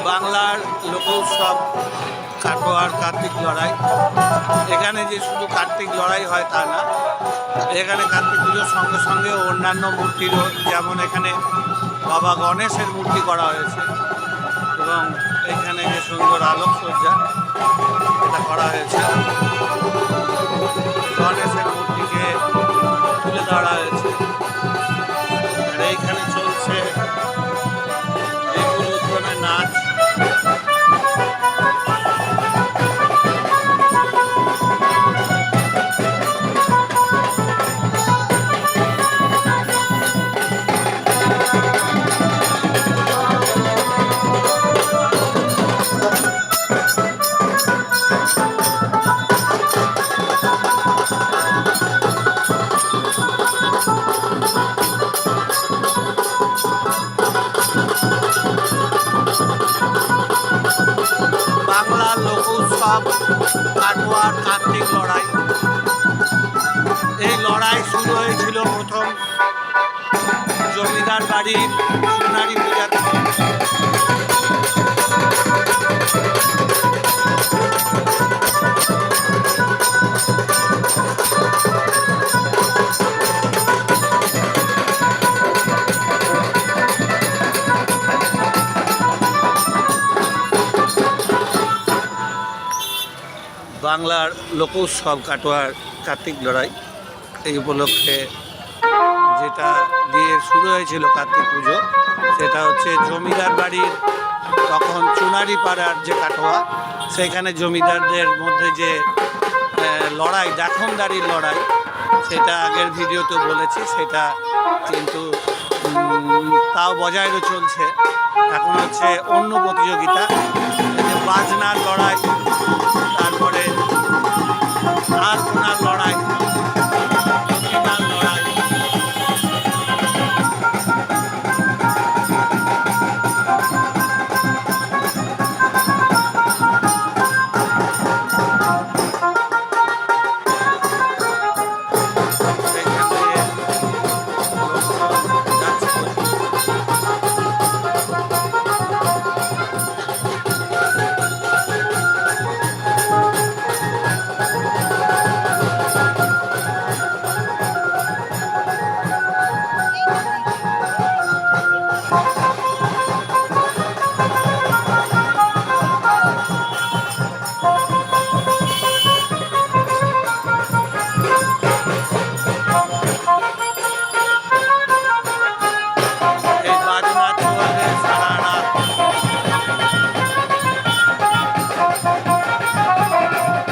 বাংলার লোক উৎসব কাটোয়ার কার্তিক লড়াই। এখানে যে শুধু কার্তিক লড়াই হয় তা না, এখানে কার্তিক পুজোর সঙ্গে সঙ্গে অন্যান্য মূর্তিরও, যেমন এখানে বাবা গণেশের মূর্তি করা হয়েছে এবং এখানে যে সুন্দর আলোকসজ্জা এটা করা হয়েছে, গণেশের মূর্তিকে তুলে ধরা হয়েছে। আর এইখানে চলছে বিপুল উদ্যমে নাচ। বাংলার লোক উৎসব কাটোয়ার কার্তিক লড়াই। এই লড়াই শুরু হয়েছিল প্রথম জমিদার বাড়ির সোনারি পূজা থেকে। বাংলার লোক উৎসব কাটোয়ার কার্তিক লড়াই, এই উপলক্ষে যেটা দিয়ে শুরু হয়েছিল কার্তিক পুজো, সেটা হচ্ছে জমিদার বাড়ির তখন চুনারি পাড়ার যে কাটোয়া, সেখানে জমিদারদের মধ্যে যে লড়াই, দাখনদারির লড়াই, সেটা আগের ভিডিওতে বলেছি, সেটা কিন্তু তাও বজায় চলছে। এখন হচ্ছে অন্য প্রতিযোগিতা, বাজনার লড়াই, তারপরে আর কোনার লড়াই, লড়াই।